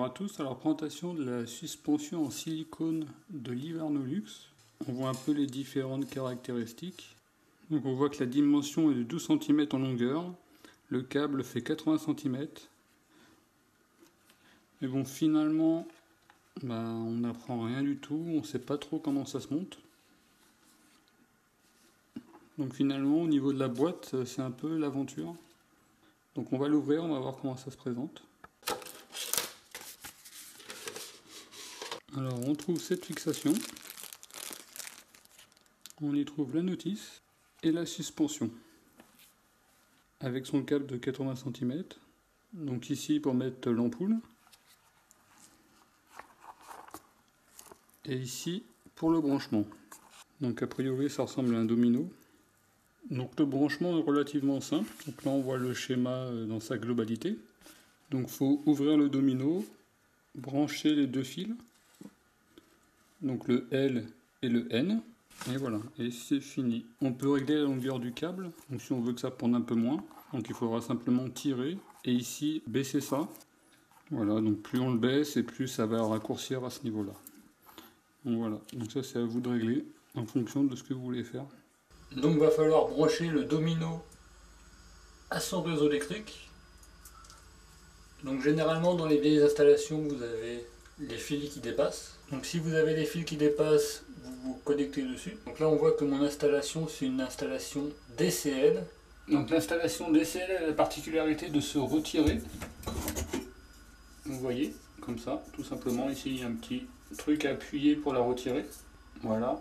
Bonjour à tous, alors présentation de la suspension en silicone de l'Hivernolux. On voit un peu les différentes caractéristiques. Donc on voit que la dimension est de 12 cm en longueur, le câble fait 80 cm. Mais bon, finalement, on n'apprend rien du tout, on ne sait pas trop comment ça se monte. Donc finalement, au niveau de la boîte, c'est un peu l'aventure. Donc on va l'ouvrir, on va voir comment ça se présente. Alors on trouve cette fixation, on y trouve la notice et la suspension avec son câble de 80 cm. Donc ici pour mettre l'ampoule et ici pour le branchement. Donc a priori ça ressemble à un domino. Donc le branchement est relativement simple. Donc là on voit le schéma dans sa globalité. Donc il faut ouvrir le domino, brancher les deux fils. Donc le L et le N, et voilà, et c'est fini. On peut régler la longueur du câble, donc si on veut que ça prenne un peu moins, donc il faudra simplement tirer, et ici baisser ça. Voilà, donc plus on le baisse, et plus ça va raccourcir à ce niveau-là. Donc voilà, donc ça c'est à vous de régler, en fonction de ce que vous voulez faire. Donc il va falloir brancher le domino à son réseau électrique. Donc généralement dans les vieilles installations, vous avez les fils qui dépassent. Donc si vous avez les fils qui dépassent, vous vous connectez dessus. Donc là on voit que mon installation c'est une installation DCL. Donc l'installation DCL a la particularité de se retirer. Vous voyez, comme ça, tout simplement. Ici il y a un petit truc à appuyer pour la retirer. Voilà.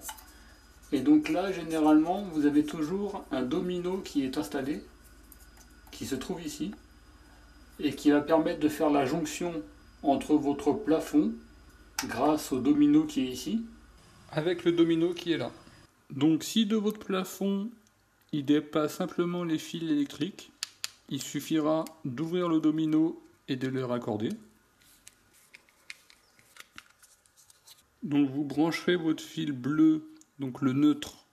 Et donc là généralement vous avez toujours un domino qui est installé, qui se trouve ici, et qui va permettre de faire la jonction entre votre plafond grâce au domino qui est ici avec le domino qui est là. Donc si de votre plafond il dépasse simplement les fils électriques, il suffira d'ouvrir le domino et de le raccorder. Donc vous brancherez votre fil bleu, donc le neutre,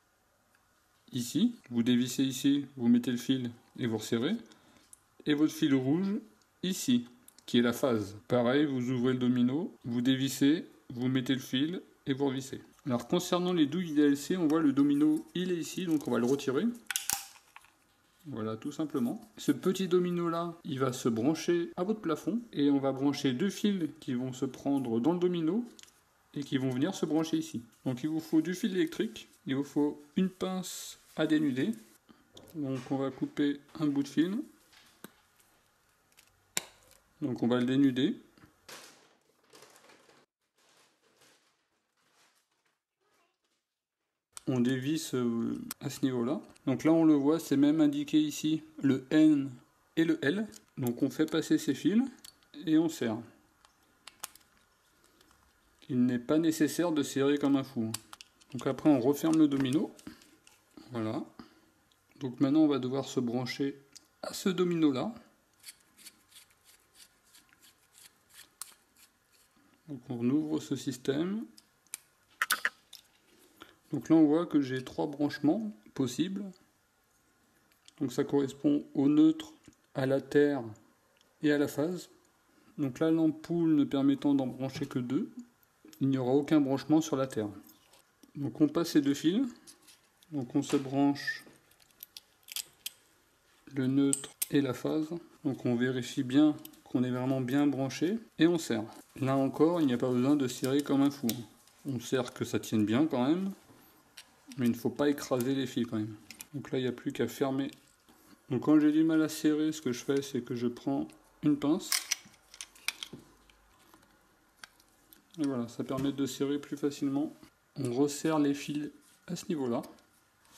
ici. Vous dévissez ici, vous mettez le fil et vous resserrez. Et votre fil rouge ici, qui est la phase. Pareil, vous ouvrez le domino, vous dévissez, vous mettez le fil et vous revissez. Alors concernant les douilles DLC, on voit le domino, il est ici, donc on va le retirer. Voilà, tout simplement. Ce petit domino là, il va se brancher à votre plafond et on va brancher deux fils qui vont se prendre dans le domino et qui vont venir se brancher ici. Donc il vous faut du fil électrique, il vous faut une pince à dénuder. Donc on va couper un bout de fil. Donc on va le dénuder. On dévisse à ce niveau-là. Donc là on le voit, c'est même indiqué ici le N et le L. Donc on fait passer ces fils et on serre. Il n'est pas nécessaire de serrer comme un fou. Donc après on referme le domino. Voilà. Donc maintenant on va devoir se brancher à ce domino-là. Donc on ouvre ce système. Donc là on voit que j'ai trois branchements possibles. Donc ça correspond au neutre, à la terre et à la phase. Donc là l'ampoule ne permettant d'en brancher que deux, il n'y aura aucun branchement sur la terre. Donc on passe ces deux fils. Donc on se branche le neutre et la phase. Donc on vérifie bien qu'on est vraiment bien branché et on serre. Là encore, il n'y a pas besoin de serrer comme un fou. On serre que ça tienne bien quand même, mais il ne faut pas écraser les fils quand même. Donc là, il n'y a plus qu'à fermer. Donc quand j'ai du mal à serrer, ce que je fais, c'est que je prends une pince. Et voilà, ça permet de serrer plus facilement. On resserre les fils à ce niveau-là.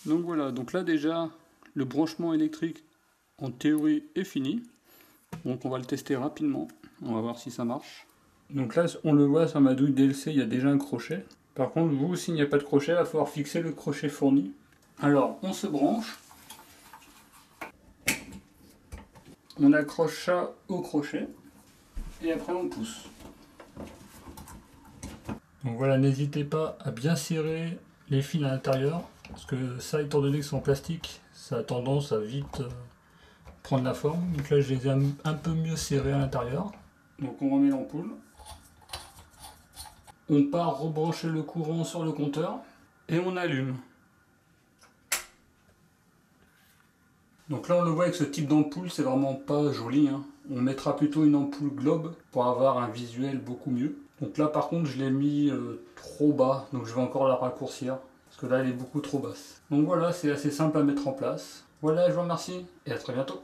Donc voilà, donc là déjà, le branchement électrique en théorie est fini. Donc on va le tester rapidement, on va voir si ça marche. Donc là on le voit sur ma douille DLC, il y a déjà un crochet. Par contre vous, s'il n'y a pas de crochet, il va falloir fixer le crochet fourni. Alors on se branche, on accroche ça au crochet et après on pousse. Donc voilà, n'hésitez pas à bien serrer les fils à l'intérieur, parce que ça, étant donné que c'est en plastique, ça a tendance à vite prendre la forme. Donc là je les ai un peu mieux serrés à l'intérieur. Donc on remet l'ampoule. On part rebrancher le courant sur le compteur et on allume. Donc là on le voit avec ce type d'ampoule, c'est vraiment pas joli, hein. On mettra plutôt une ampoule globe pour avoir un visuel beaucoup mieux. Donc là par contre je l'ai mis trop bas, donc je vais encore la raccourcir, parce que là elle est beaucoup trop basse. Donc voilà, c'est assez simple à mettre en place. Voilà, je vous remercie et à très bientôt.